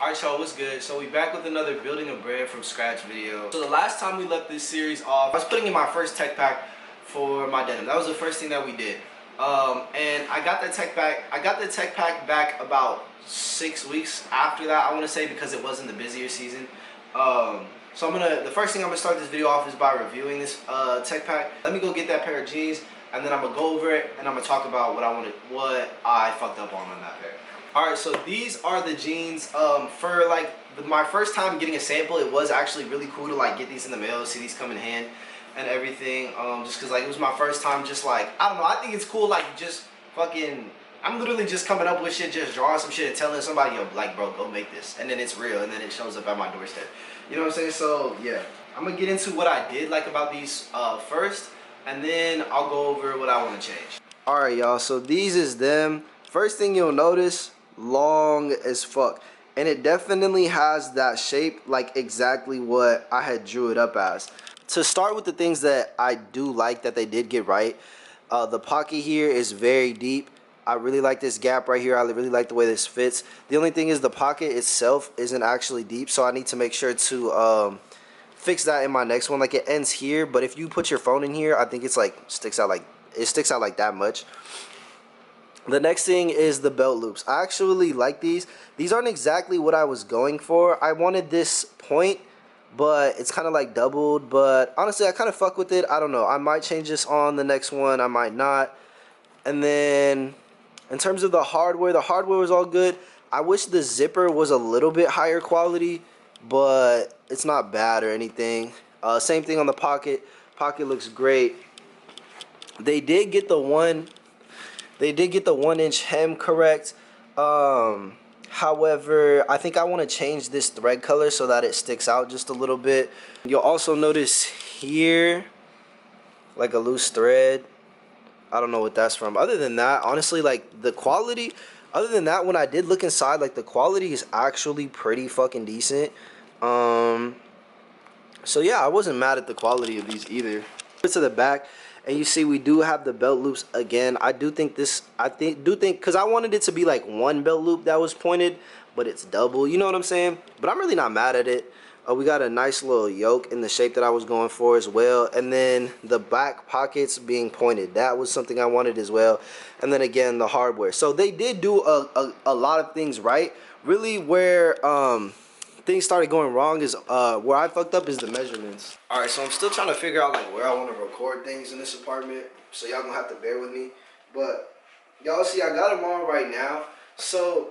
Alright y'all, what's good? So we back with another building a brand from scratch video. So the last time we left this series off, I was putting in my first tech pack for my denim. That was the first thing that we did. And I got the tech pack back about 6 weeks after that, I want to say, because it wasn't the busier season. So the first thing I'm gonna start this video off is by reviewing this tech pack. Let me go get that pair of jeans, and then I'm gonna go over it and I'm gonna talk about what I fucked up on that pair. Alright, so these are the jeans. For like my first time getting a sample, it was actually really cool to like get these in the mail, see these come in hand and everything. Just cause like it was my first time, just like, I don't know, I think it's cool, like just fucking, I'm literally just coming up with shit, just drawing some shit and telling somebody, yo, like, bro, go make this. And then it's real, and then it shows up at my doorstep. You know what I'm saying? So yeah, I'm gonna get into what I did like about these first, and then I'll go over what I want to change. Alright y'all, so these is them. First thing you'll notice, long as fuck, and it definitely has that shape, like exactly what I had drew it up as. To start with the things that I do like that they did get right, the pocket here is very deep. I really like this gap right here. I really like the way this fits. The only thing is the pocket itself isn't actually deep, so I need to make sure to fix that in my next one. Like, it ends here, but if you put your phone in here, I think it's like sticks out like that much. The next thing is the belt loops. I actually like these. These aren't exactly what I was going for. I wanted this point, but it's kind of like doubled. But honestly, I kind of fuck with it. I don't know. I might change this on the next one. I might not. And then in terms of the hardware was all good. I wish the zipper was a little bit higher quality, but it's not bad or anything. Same thing on the pocket. Pocket looks great. They did get the 1-inch hem correct. However, I think I want to change this thread color so that it sticks out just a little bit. You'll also notice here like a loose thread. I don't know what that's from. Other than that, honestly, like the quality, other than that, when I did look inside, like the quality is actually pretty fucking decent. So yeah, I wasn't mad at the quality of these either. To the back, and you see we do have the belt loops again. I do think because I wanted it to be like one belt loop that was pointed, but it's double, you know what I'm saying? But I'm really not mad at it. We got a nice little yoke in the shape that I was going for as well, and then the back pockets being pointed, that was something I wanted as well. And then again, the hardware. So they did do a lot of things right. Really, where things started going wrong is where I fucked up is the measurements. Alright, so I'm still trying to figure out like where I want to record things in this apartment, so y'all gonna have to bear with me. But y'all see, I got them on right now. So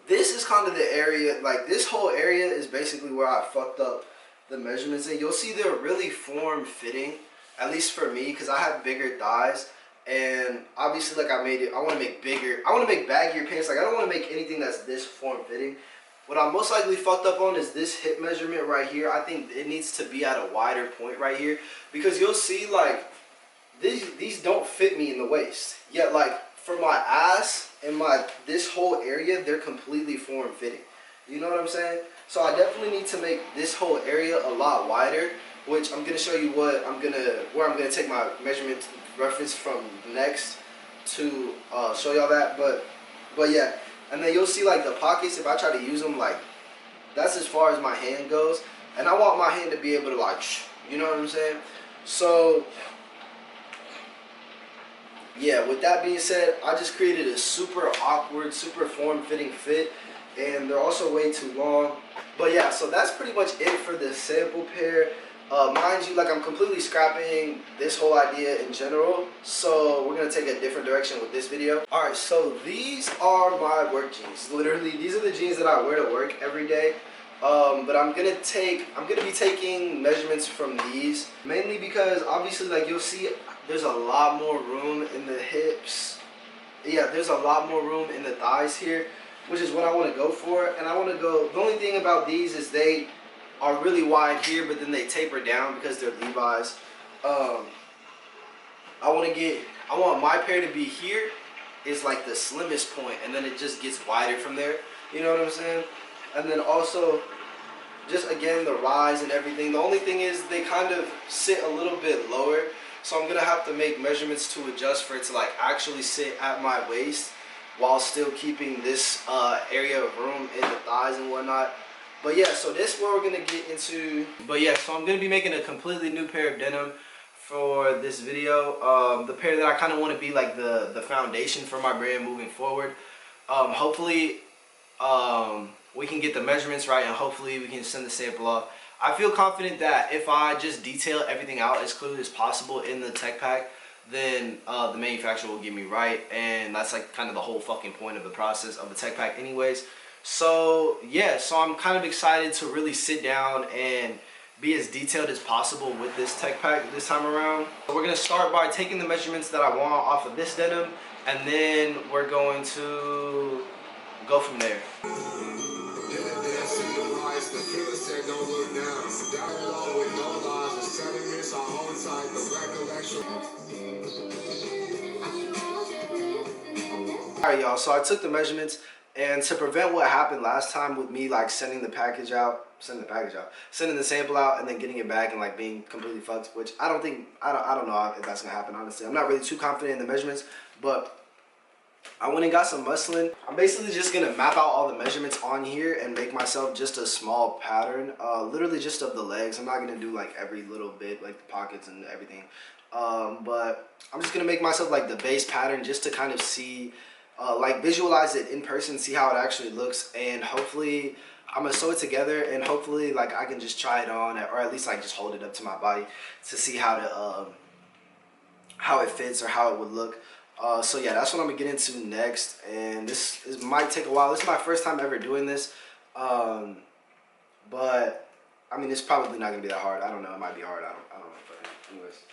this is kind of the area, like this whole area is basically where I fucked up the measurements. And you'll see they're really form fitting, at least for me, because I have bigger thighs. And obviously, like I want to make baggier pants. Like I don't want to make anything that's this form fitting. What I most likely fucked up on is this hip measurement right here. I think it needs to be at a wider point right here, because you'll see like these don't fit me in the waist. Yet like for my ass and this whole area, they're completely form fitting. You know what I'm saying? So I definitely need to make this whole area a lot wider, which I'm gonna show you where I'm gonna take my measurement reference from next to show y'all that. But yeah. And then you'll see like the pockets, if I try to use them, like that's as far as my hand goes. And I want my hand to be able to like, you know what I'm saying? So yeah, with that being said, I just created a super awkward, super form-fitting fit. And they're also way too long. But yeah, so that's pretty much it for the sample pair. Mind you, like I'm completely scrapping this whole idea in general, so we're gonna take a different direction with this video. Alright, so these are my work jeans. Literally, these are the jeans that I wear to work every day. But I'm gonna be taking measurements from these, mainly because obviously, like you'll see, there's a lot more room in the hips. Yeah, there's a lot more room in the thighs here, which is what I want to go for. And I want to go, the only thing about these is they are really wide here, but then they taper down because they're Levi's. I want my pair to be here is like the slimmest point, and then it just gets wider from there. You know what I'm saying? And then also, just again, the rise and everything. The only thing is they kind of sit a little bit lower, so I'm gonna have to make measurements to adjust for it to like actually sit at my waist. while still keeping this area of room in the thighs and whatnot. But yeah, so this is what we're gonna get into. But yeah, so I'm gonna be making a completely new pair of denim for this video. The pair that I kind of want to be like the foundation for my brand moving forward. Hopefully we can get the measurements right, and hopefully we can send the sample off. I feel confident that if I just detail everything out as clearly as possible in the tech pack, then the manufacturer will get me right, and that's like kind of the whole fucking point of the process of the tech pack anyways. So yeah, so I'm kind of excited to really sit down and be as detailed as possible with this tech pack this time around. So we're gonna start by taking the measurements that I want off of this denim, and then we're going to go from there. Alright y'all, so I took the measurements, and to prevent what happened last time with me like sending the sample out and then getting it back and like being completely fucked, which I don't know if that's gonna happen, honestly. I'm not really too confident in the measurements, but I went and got some muslin. I'm basically just gonna map out all the measurements on here and make myself just a small pattern, literally just of the legs. I'm not gonna do like every little bit, like the pockets and everything, but I'm just gonna make myself like the base pattern just to kind of see, like visualize it in person, see how it actually looks, and hopefully I'm gonna sew it together, and hopefully like I can just try it on, or at least like just hold it up to my body to see how it fits or how it would look. So yeah, that's what I'm gonna get into next, and this might take a while. This is my first time ever doing this, but I mean it's probably not gonna be that hard. I don't know, it might be hard. I don't know, but anyways.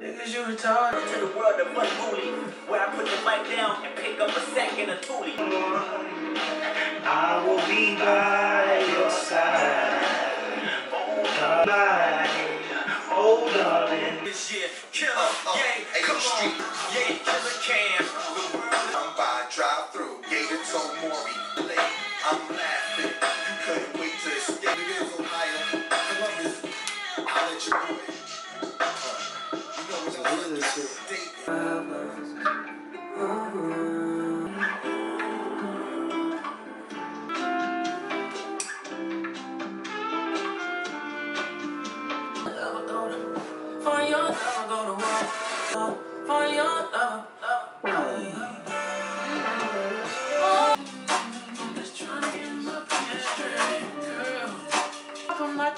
Niggas you retarded to the world of unruly, where I put the mic down and pick up a sack and a toolie. I will be by your side. Oh darling, this year killer, yeah, come on, yeah, killer Cam. I'm by drive through, Gator told Maury, I'm laughing, you couldn't wait to escape. Niggas Ohio, Columbus, I'll let you do it.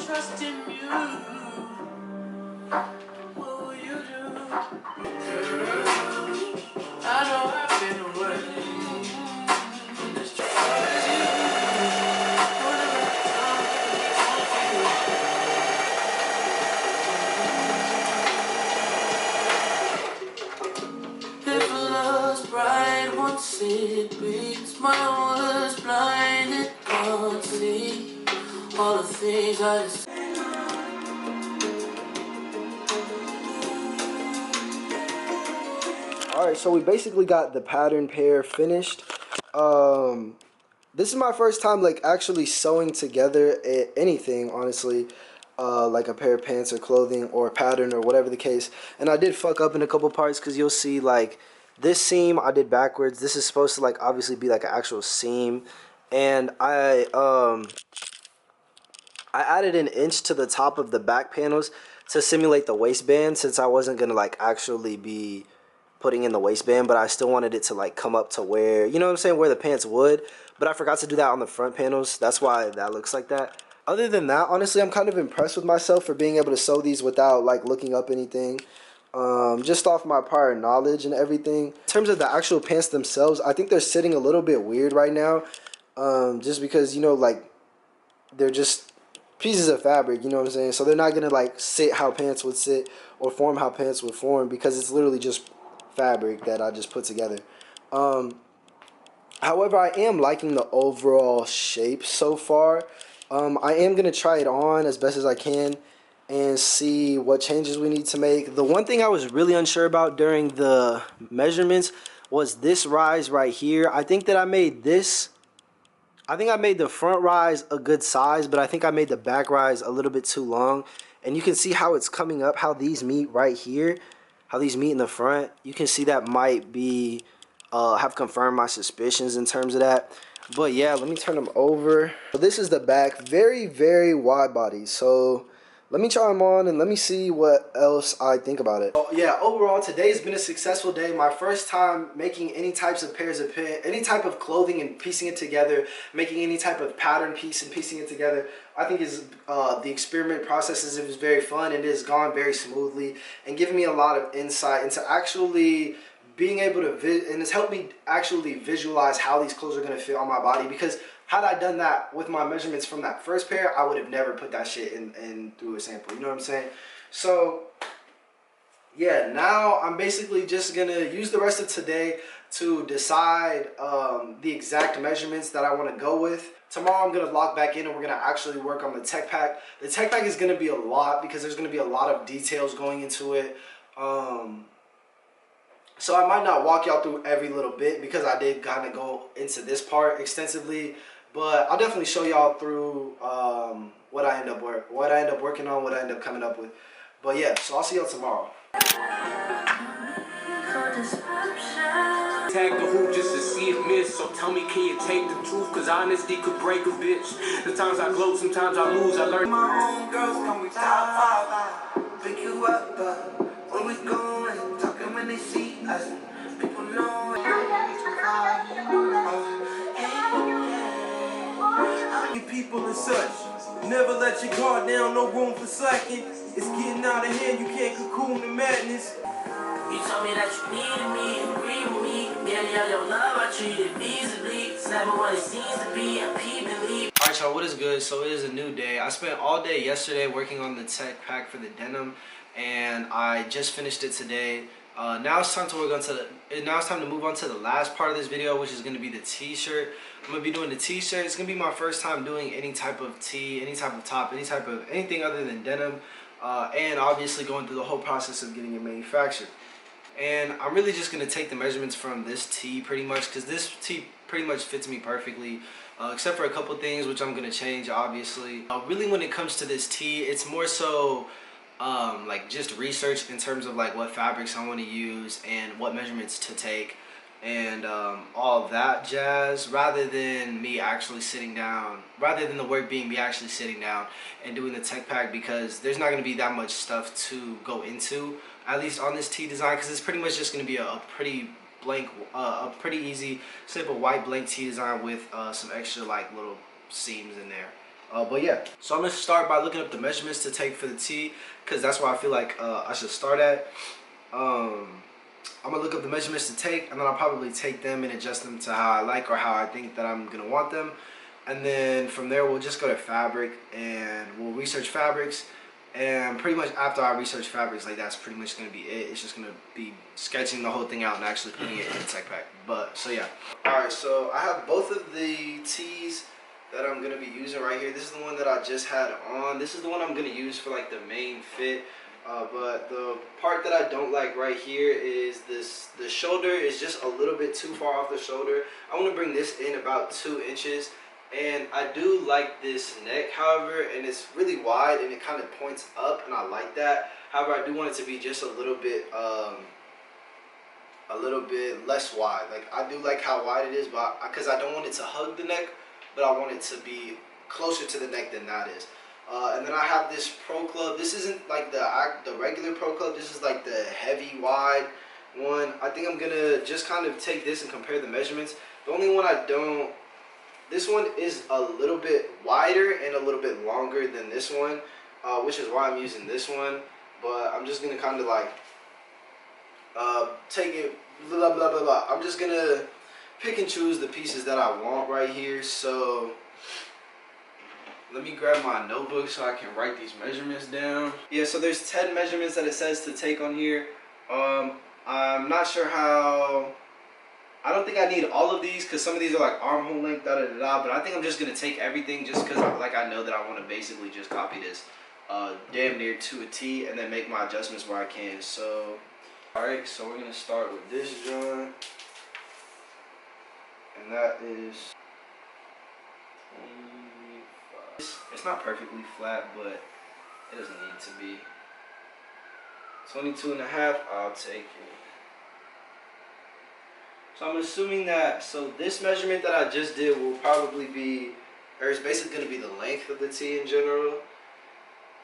Trust in you. What will you do? I know I've been away. If love's bright, once it beats, my was blind and can't see all the things I just. Alright, so we basically got the pattern pair finished. This is my first time like actually sewing together anything, honestly, like a pair of pants or clothing or a pattern or whatever the case. And I did fuck up in a couple parts, because you'll see like this seam I did backwards. This is supposed to like obviously be like an actual seam, and I added an inch to the top of the back panels to simulate the waistband, since I wasn't gonna like actually be putting in the waistband, but I still wanted it to like come up to where, you know what I'm saying, where the pants would. But I forgot to do that on the front panels. That's why that looks like that. Other than that, honestly, I'm kind of impressed with myself for being able to sew these without like looking up anything, just off my prior knowledge and everything. In terms of the actual pants themselves, I think they're sitting a little bit weird right now, just because, you know, like they're just pieces of fabric, you know what I'm saying? So they're not gonna like sit how pants would sit or form how pants would form, because it's literally just fabric that I just put together. However, I am liking the overall shape so far. I am gonna try it on as best as I can and see what changes we need to make. The one thing I was really unsure about during the measurements was this rise right here. I think that I made this, I think I made the front rise a good size, but I think I made the back rise a little bit too long. And you can see how it's coming up, how these meet right here, how these meet in the front. You can see that might be, have confirmed my suspicions in terms of that. But yeah, let me turn them over. So this is the back, very, very wide body. So let me try them on and let me see what else I think about it. Yeah, overall today's been a successful day. My first time making any types of pairs of any type of clothing and piecing it together, making any type of pattern piece and piecing it together. I think is the experiment process it was very fun and it has gone very smoothly and given me a lot of insight into actually being able to and it's helped me actually visualize how these clothes are going to fit on my body, because had I done that with my measurements from that first pair, I would have never put that shit in through a sample. You know what I'm saying? So yeah, now I'm basically just gonna use the rest of today to decide the exact measurements that I want to go with. Tomorrow I'm gonna lock back in and we're gonna actually work on the tech pack. The tech pack is gonna be a lot because there's gonna be a lot of details going into it. So I might not walk y'all through every little bit because I did kind of go into this part extensively, but I'll definitely show y'all through what I end up working on, what I end up coming up with. But yeah, so I'll see y'all tomorrow. Tag the hoop just to see it miss. So tell me, can you take the truth? Cause honesty could break a bitch. The times I gloat, sometimes I lose. I learn. My home girls come we top 5. Pick you up, where we going? Talking when they see us. People know it. People and such. Never let your guard down, no room for slacking. It's getting out of hand, you can't cocoon the madness. You told me that you needed me and agree with me. Gave me all your love, I treated easily. It's never what it seems to be, and people believe. Alright y'all, what is good? So it is a new day. I spent all day yesterday working on the tech pack for the denim, and I just finished it today. Now it's time to move on to the last part of this video, which is going to be the t-shirt. I'm going to be doing the t-shirt. It's going to be my first time doing any type of tee, any type of top, any type of anything other than denim, and obviously going through the whole process of getting it manufactured. And I'm really just going to take the measurements from this tee pretty much, because this tee pretty much fits me perfectly, except for a couple things which I'm going to change obviously. Really when it comes to this tee, it's more so like just research in terms of like what fabrics I want to use and what measurements to take and all of that jazz, rather than me actually sitting down, rather than the work being me actually sitting down and doing the tech pack, because there's not going to be that much stuff to go into, at least on this tee design, because it's pretty much just going to be a pretty blank, a pretty easy simple white blank tee design with some extra like little seams in there. But yeah, so I'm going to start by looking up the measurements to take for the tee, because that's where I feel like I should start at. I'm going to look up the measurements to take, and then I'll probably take them and adjust them to how I like or how I think that I'm going to want them. And then from there, we'll just go to fabric, and we'll research fabrics. And pretty much after I research fabrics, like that's pretty much going to be it. It's just going to be sketching the whole thing out and actually putting it in the tech pack. But, so yeah. Alright, so I have both of the tees that I'm going to be using right here. This is the one that I just had on. This is the one I'm going to use for like the main fit. But the part that I don't like right here is this, the shoulder is just a little bit too far off the shoulder. I want to bring this in about 2 inches. And I do like this neck, however, and it's really wide and it kind of points up, and I like that. However, I do want it to be just a little bit less wide. Like, I do like how wide it is, but because I don't want it to hug the neck, but I want it to be closer to the neck than that is. And then I have this Pro Club. This isn't like the regular Pro Club. This is like the heavy wide one. I think I'm gonna just kind of take this and compare the measurements. The only one I don't, this one is a little bit wider and a little bit longer than this one, which is why I'm using this one. But I'm just gonna kind of like take it blah blah blah blah. I'm just gonna pick and choose the pieces that I want right here. So let me grab my notebook so I can write these measurements down. Yeah, so there's 10 measurements that it says to take on here. I'm not sure how, I don't think I need all of these because some of these are like armhole length, da da da da, but I think I'm just going to take everything just because like I know that I want to basically just copy this. damn near to a T, and then make my adjustments where I can. So, alright, so we're gonna start with this joint, and that is 25. It's not perfectly flat, but it doesn't need to be. 22 and a half, I'll take it. So I'm assuming that, so this measurement that I just did will probably be, or it's basically going to be the length of the T in general.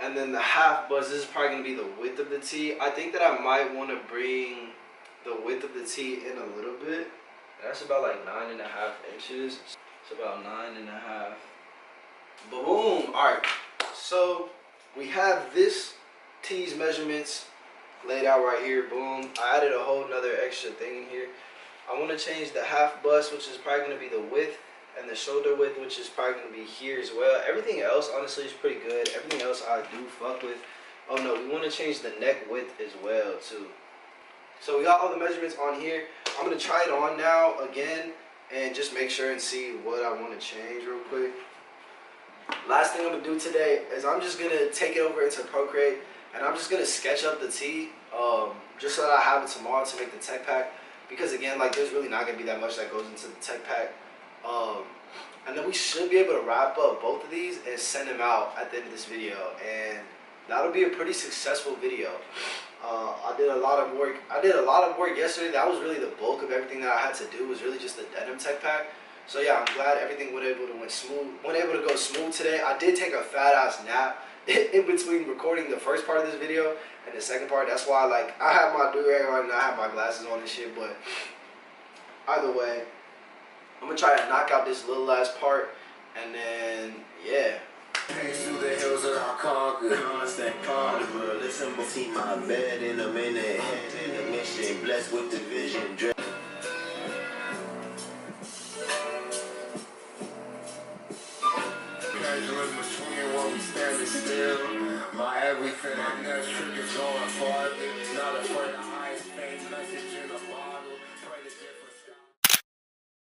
And then the half buzz, this is probably going to be the width of the T. I think that I might want to bring the width of the T in a little bit. That's about like 9.5 inches. It's about 9.5. Boom! Alright, so we have this T's measurements laid out right here. Boom. I added a whole nother extra thing in here. I want to change the half bust, which is probably going to be the width, and the shoulder width, which is probably going to be here as well. Everything else, honestly, is pretty good. Everything else I do fuck with. Oh no, we want to change the neck width as well, too. So we got all the measurements on here. I'm going to try it on now again and just make sure and see what I want to change real quick. Last thing I'm going to do today is I'm just going to take it over into Procreate, and I'm just going to sketch up the T just so that I have it tomorrow to make the tech pack. Because again, like, there's really not going to be that much that goes into the tech pack. And then we should be able to wrap up both of these and send them out at the end of this video. And that'll be a pretty successful video. I did a lot of work yesterday. That was really the bulk of everything that I had to do, was really just the denim tech pack. So yeah, I'm glad everything went able to go smooth today. I did take a fat ass nap in between recording the first part of this video and the second part. That's why, like, I have my do-rag on and I have my glasses on and shit. But either way, I'm gonna try to knock out this little last part, and then yeah. Pace through the hills and I'll conquer. Constant carnival. Listen, see my bed in a minute. Head in a mission. Blessed with the vision. Pendulum between while we standing still. My everything, my next trick is going farther. Not afraid.